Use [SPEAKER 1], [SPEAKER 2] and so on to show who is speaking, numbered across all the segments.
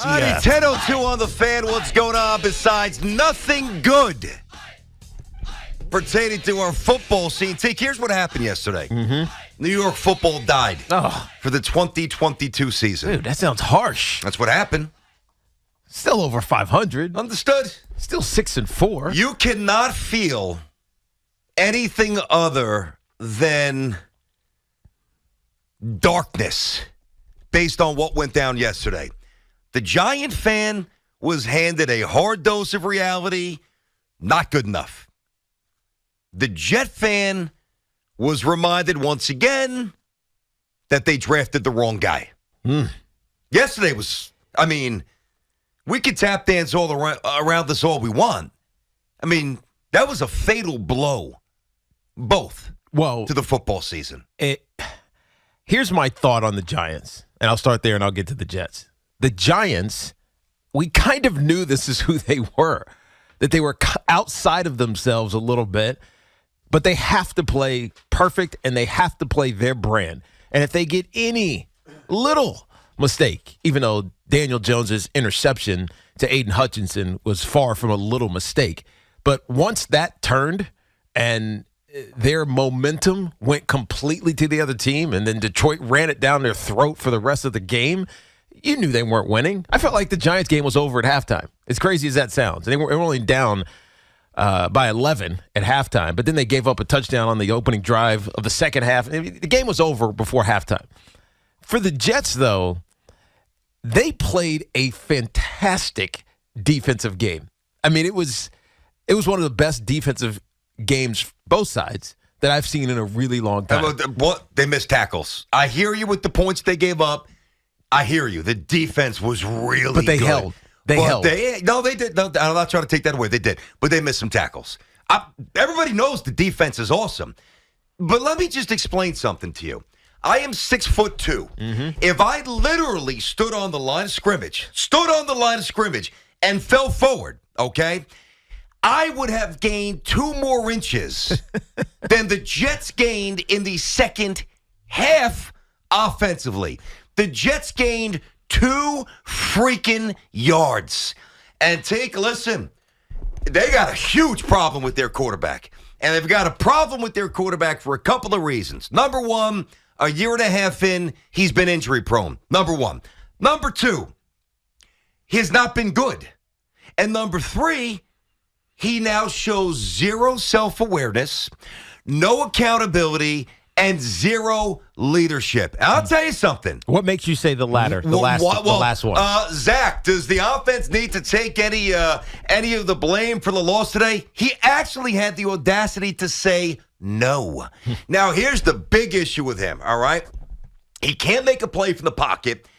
[SPEAKER 1] Alrighty, 10:02 on the fan. What's going on besides nothing good pertaining to our football scene? Tiki, here's what happened yesterday. New York football died for the 2022 season.
[SPEAKER 2] Dude, that sounds harsh.
[SPEAKER 1] That's what happened.
[SPEAKER 2] Still over 500.
[SPEAKER 1] Understood?
[SPEAKER 2] Still 6-4.
[SPEAKER 1] You cannot feel anything other than darkness based on what went down yesterday. The Giant fan was handed a hard dose of reality, not good enough. The Jet fan was reminded once again that they drafted the wrong guy. Yesterday was, we could tap dance all around this all we want. That was a fatal blow, both, to the football season.
[SPEAKER 2] Here's my thought on the Giants, and I'll start there and I'll get to the Jets. The Giants, we kind of knew this is who they were, that they were outside of themselves a little bit, but they have to play perfect and they have to play their brand. And if they get any little mistake, even though Daniel Jones's interception to Aiden Hutchinson was far from a little mistake, but once that turned and their momentum went completely to the other team, and then Detroit ran it down their throat for the rest of the game, you knew they weren't winning. I felt like the Giants game was over at halftime. As crazy as that sounds. They were only down by 11 at halftime, but then they gave up a touchdown on the opening drive of the second half. The game was over before halftime. For the Jets, though, they played a fantastic defensive game. It was one of the best defensive games, both sides, that I've seen in a really long time.
[SPEAKER 1] They missed tackles. I hear you with the points they gave up. I hear you. The defense was really good.
[SPEAKER 2] But they held. They held.
[SPEAKER 1] They did. No, I'm not trying to take that away. They did. But they missed some tackles. Everybody knows the defense is awesome. But let me just explain something to you. I am 6'2". If I literally stood on the line of scrimmage, and fell forward, okay, I would have gained 2 more inches than the Jets gained in the second half offensively. The Jets gained 2 freaking yards. And listen, they got a huge problem with their quarterback. And they've got a problem with their quarterback for a couple of reasons. Number one, a year and a half in, he's been injury prone. Number one. Number two, he's not been good. And number three, he now shows zero self-awareness, no accountability, and zero leadership. And I'll tell you something.
[SPEAKER 2] What makes you say the latter, the last one?
[SPEAKER 1] Zach, does the offense need to take any of the blame for the loss today? He actually had the audacity to say no. Now, here's the big issue with him, all right? He can't make a play from the pocket.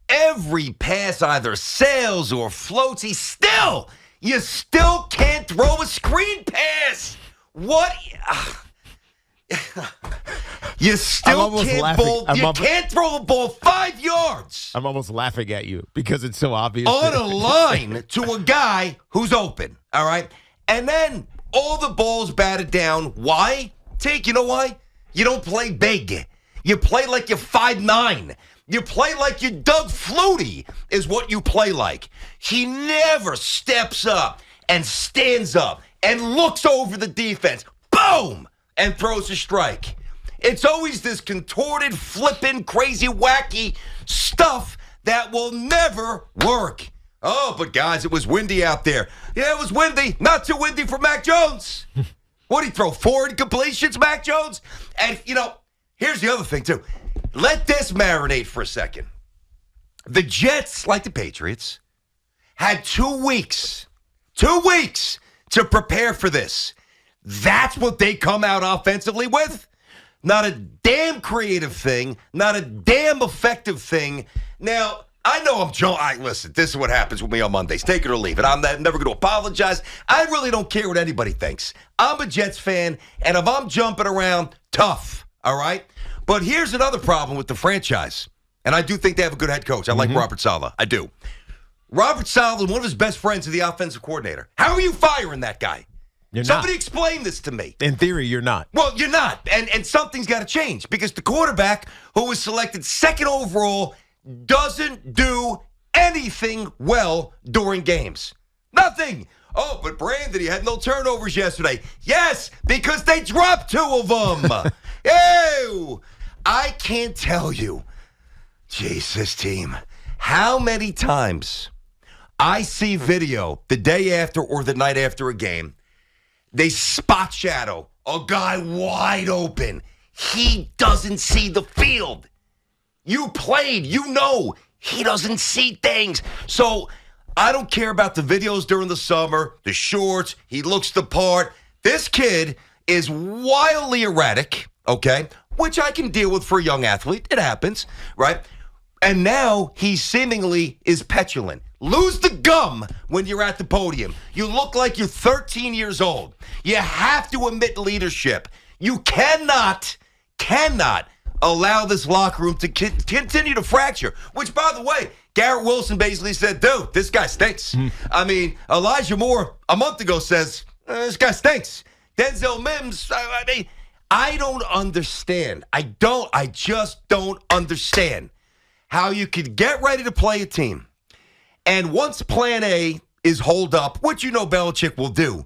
[SPEAKER 1] Every pass either sails or floats. You still can't throw a screen pass. What? You still can't throw a ball 5 yards.
[SPEAKER 2] I'm almost laughing at you because it's so obvious.
[SPEAKER 1] On a line to a guy who's open, all right? And then all the balls batted down. Why? You know why? You don't play big. You play like you're 5'9". You play like you Doug Flutie is what you play like. He never steps up and stands up and looks over the defense. Boom! And throws a strike. It's always this contorted, flippin', crazy, wacky stuff that will never work. Oh, but guys, it was windy out there. Yeah, it was windy. Not too windy for Mac Jones. What, he throw 4 incompletions, Mac Jones? And, here's the other thing, too. Let this marinate for a second. The Jets, like the Patriots, had 2 weeks to prepare for this. That's what they come out offensively with? Not a damn creative thing, not a damn effective thing. Now, I know listen, this is what happens with me on Mondays. Take it or leave it. I'm never going to apologize. I really don't care what anybody thinks. I'm a Jets fan, and if I'm jumping around, tough, all right? But here's another problem with the franchise, and I do think they have a good head coach. I like Robert Saleh. I do. Robert Saleh is one of his best friends is the offensive coordinator. How are you firing that guy? Somebody explain this to me.
[SPEAKER 2] In theory, you're not.
[SPEAKER 1] Well, you're not. And something's got to change because the quarterback who was selected second overall doesn't do anything well during games. Nothing. Oh, but Brandon, he had no turnovers yesterday. Yes, because they dropped 2 of them. Ew. I can't tell you, Jesus team, how many times I see video the day after or the night after a game, they spot shadow a guy wide open. He doesn't see the field. You played, you know, he doesn't see things. So I don't care about the videos during the summer, the shorts, he looks the part. This kid is wildly erratic, okay, which I can deal with for a young athlete. It happens, right? And now he seemingly is petulant. Lose the gum when you're at the podium. You look like you're 13 years old. You have to admit leadership. You cannot allow this locker room to continue to fracture, which, by the way, Garrett Wilson basically said, dude, this guy stinks. I mean, Elijah Moore a month ago says, this guy stinks. Denzel Mims, I don't understand. I just don't understand how you could get ready to play a team, and once plan A is holed up, which you know Belichick will do,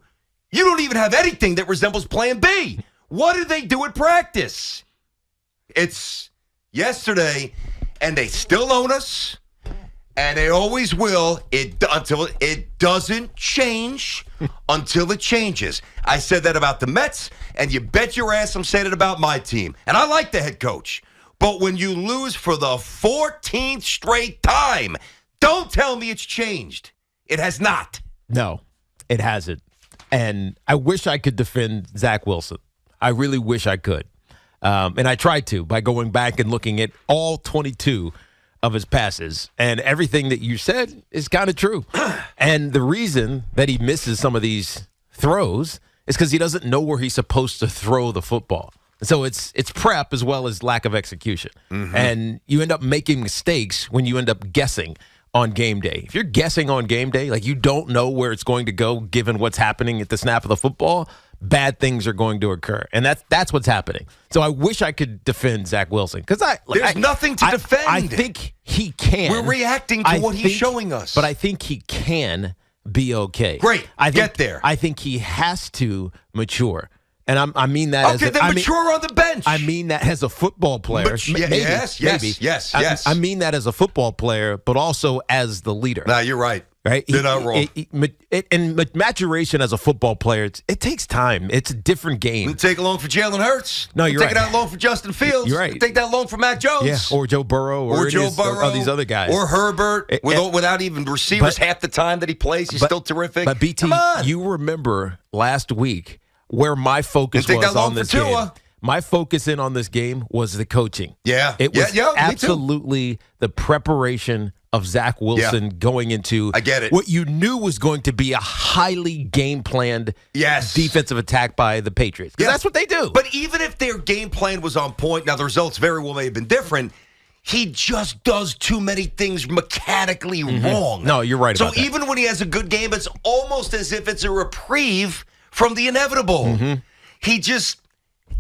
[SPEAKER 1] you don't even have anything that resembles plan B. What did they do at practice? It's yesterday, and they still own us, and they always will until it doesn't change, until it changes. I said that about the Mets, and you bet your ass I'm saying it about my team. And I like the head coach. But when you lose for the 14th straight time, don't tell me it's changed. It has not.
[SPEAKER 2] No, it hasn't. And I wish I could defend Zach Wilson. I really wish I could. And I tried to by going back and looking at all 22 of his passes. And everything that you said is kind of true. And the reason that he misses some of these throws is because he doesn't know where he's supposed to throw the football. So it's prep as well as lack of execution. Mm-hmm. And you end up making mistakes when you end up guessing on game day. If you're guessing on game day, like you don't know where it's going to go given what's happening at the snap of the football, bad things are going to occur. And that's what's happening. So I wish I could defend Zach Wilson because
[SPEAKER 1] there's nothing to defend.
[SPEAKER 2] I think he can.
[SPEAKER 1] We're reacting to what he's showing us.
[SPEAKER 2] But I think he can be okay.
[SPEAKER 1] Great. Get there.
[SPEAKER 2] I think he has to mature. And I mean that
[SPEAKER 1] mature on the bench.
[SPEAKER 2] I mean that as a football player.
[SPEAKER 1] Yes.
[SPEAKER 2] I mean that as a football player, but also as the leader.
[SPEAKER 1] Nah, you're right.
[SPEAKER 2] Right?
[SPEAKER 1] You're not wrong.
[SPEAKER 2] And maturation as a football player, it takes time. It's a different game.
[SPEAKER 1] It'll take long for Jalen Hurts.
[SPEAKER 2] No, you're right.
[SPEAKER 1] Take that long for Justin Fields.
[SPEAKER 2] You're right.
[SPEAKER 1] It'll take that long for Mac Jones.
[SPEAKER 2] Yeah, or Joe Burrow. Or these other guys.
[SPEAKER 1] Or Herbert. Without even receivers half the time that he plays, he's still terrific.
[SPEAKER 2] But BT, you remember last week where my focus was on this game. My focus in on this game was the coaching.
[SPEAKER 1] Yeah.
[SPEAKER 2] It was absolutely the preparation of Zach Wilson going into what you knew was going to be a highly game-planned defensive attack by the Patriots. Because that's what they do.
[SPEAKER 1] But even if their game plan was on point, now the results very well may have been different, he just does too many things mechanically wrong.
[SPEAKER 2] No, you're right about that.
[SPEAKER 1] So even when he has a good game, it's almost as if it's a reprieve from the inevitable.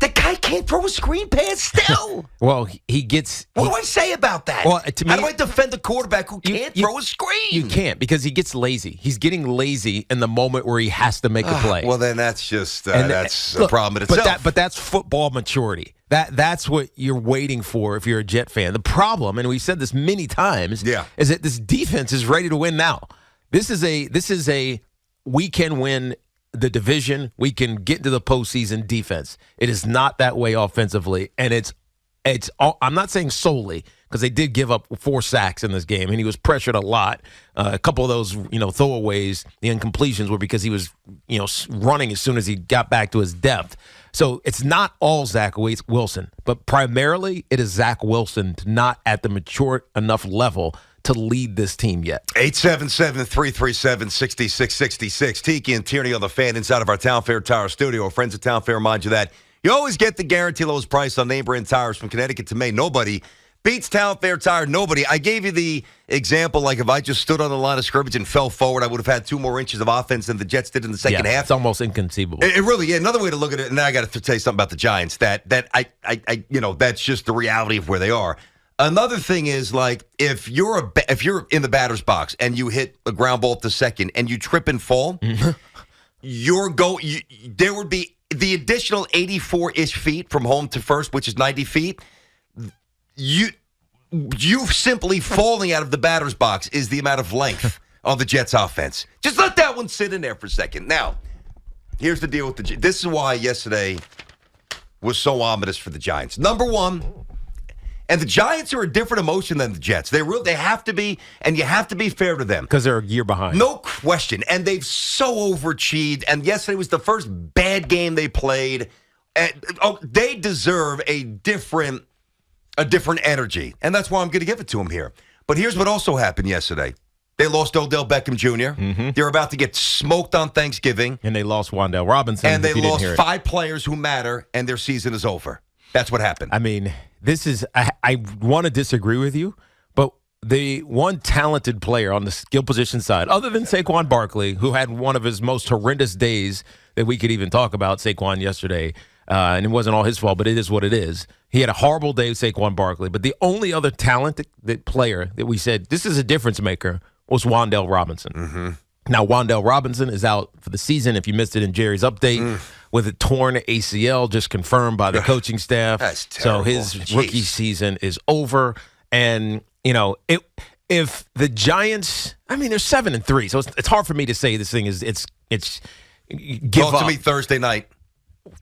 [SPEAKER 1] The guy can't throw a screen pass still.
[SPEAKER 2] Well, he gets...
[SPEAKER 1] What do I say about that?
[SPEAKER 2] Well, to me,
[SPEAKER 1] how do I defend the quarterback who can't throw a screen?
[SPEAKER 2] You can't because he gets lazy. He's getting lazy in the moment where he has to make a play.
[SPEAKER 1] Well, then that's just that's a problem in itself.
[SPEAKER 2] But that's football maturity. That's what you're waiting for if you're a Jet fan. The problem, and we've said this many times, is that this defense is ready to win now. This is a we can win the division, we can get into the postseason defense. It is not that way offensively, and it's I'm not saying solely because they did give up 4 sacks in this game, and he was pressured a lot. A couple of those, throwaways, the incompletions were because he was, running as soon as he got back to his depth. So it's not all Zach Wilson, but primarily it is Zach Wilson not at the mature enough level to lead this team yet.
[SPEAKER 1] 877-337-6666. Tiki and Tierney on the Fan inside of our Town Fair Tire studio. Our friends at Town Fair remind you that you always get the guarantee lowest price on name brand tires from Connecticut to Maine. Nobody beats Town Fair Tire. Nobody. I gave you the example, like if I just stood on the line of scrimmage and fell forward, I would have had 2 more inches of offense than the Jets did in the second half.
[SPEAKER 2] It's almost inconceivable.
[SPEAKER 1] It really, another way to look at it, and now I got to tell you something about the Giants, that that's just the reality of where they are. Another thing is, like, if you're in the batter's box and you hit a ground ball to second and you trip and fall, there would be the additional 84-ish feet from home to first, which is 90 feet. You simply falling out of the batter's box is the amount of length on the Jets offense. Just let that one sit in there for a second. Now, here's the deal with the Jets. This is why yesterday was so ominous for the Giants. Number one, and the Giants are a different emotion than the Jets. They have to be, and you have to be fair to them.
[SPEAKER 2] Because they're a year behind.
[SPEAKER 1] No question. And they've so overachieved. And yesterday was the first bad game they played. And, they deserve a different energy. And that's why I'm going to give it to them here. But here's what also happened yesterday. They lost Odell Beckham Jr. They're about to get smoked on Thanksgiving.
[SPEAKER 2] And they lost Wan'Dale Robinson.
[SPEAKER 1] And they lost 5 players who matter, and their season is over. That's what happened.
[SPEAKER 2] I mean, I want to disagree with you, but the one talented player on the skill position side, other than Saquon Barkley, who had one of his most horrendous days that we could even talk about, Saquon yesterday, and it wasn't all his fault, but it is what it is. He had a horrible day, Saquon Barkley, but the only other talented player that we said, this is a difference maker, was Wan'Dale Robinson. Now, Wan'Dale Robinson is out for the season, if you missed it in Jerry's update, with a torn ACL just confirmed by the coaching staff.
[SPEAKER 1] That's terrible.
[SPEAKER 2] So his rookie season is over. And, if the Giants, I mean, they're 7-3, so it's hard for me to say this thing is it's give
[SPEAKER 1] Talk
[SPEAKER 2] up.
[SPEAKER 1] to me Thursday night.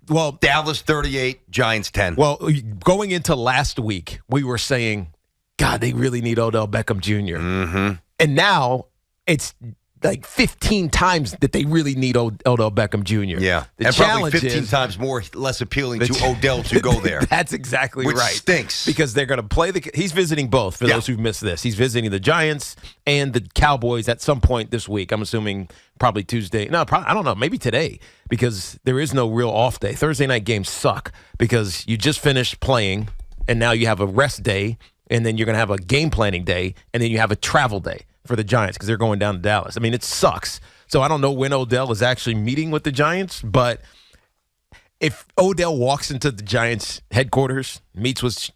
[SPEAKER 2] Well,
[SPEAKER 1] Dallas 38, Giants 10.
[SPEAKER 2] Well, going into last week, we were saying, God, they really need Odell Beckham Jr. And now it's like 15 times that they really need Odell Beckham Jr.
[SPEAKER 1] Yeah.
[SPEAKER 2] The
[SPEAKER 1] probably
[SPEAKER 2] challenge
[SPEAKER 1] 15 times less appealing to Odell to go there.
[SPEAKER 2] That's exactly
[SPEAKER 1] Which
[SPEAKER 2] right.
[SPEAKER 1] Stinks.
[SPEAKER 2] Because they're going to play he's visiting both, for those who've missed this. He's visiting the Giants and the Cowboys at some point this week. I'm assuming probably Tuesday. No, I don't know. Maybe today, because there is no real off day. Thursday night games suck because you just finished playing and now you have a rest day, and then you're going to have a game planning day, and then you have a travel day for the Giants because they're going down to Dallas. I mean, it sucks. So I don't know when Odell is actually meeting with the Giants, but if Odell walks into the Giants headquarters, meets with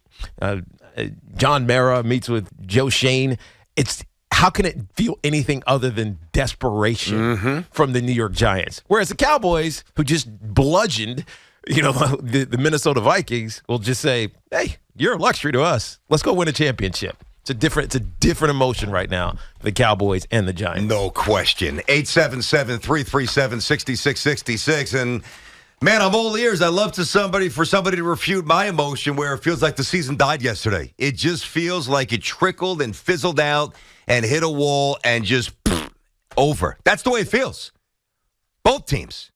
[SPEAKER 2] John Mara, meets with Joe Shane, how can it feel anything other than desperation from the New York Giants? Whereas the Cowboys, who just bludgeoned, the Minnesota Vikings, will just say, hey, you're a luxury to us. Let's go win a championship. It's a different emotion right now for the Cowboys and the Giants.
[SPEAKER 1] No question. 877-337-6666. And, man, I'm all ears. I love for somebody to refute my emotion where it feels like the season died yesterday. It just feels like it trickled and fizzled out and hit a wall and just over. That's the way it feels. Both teams.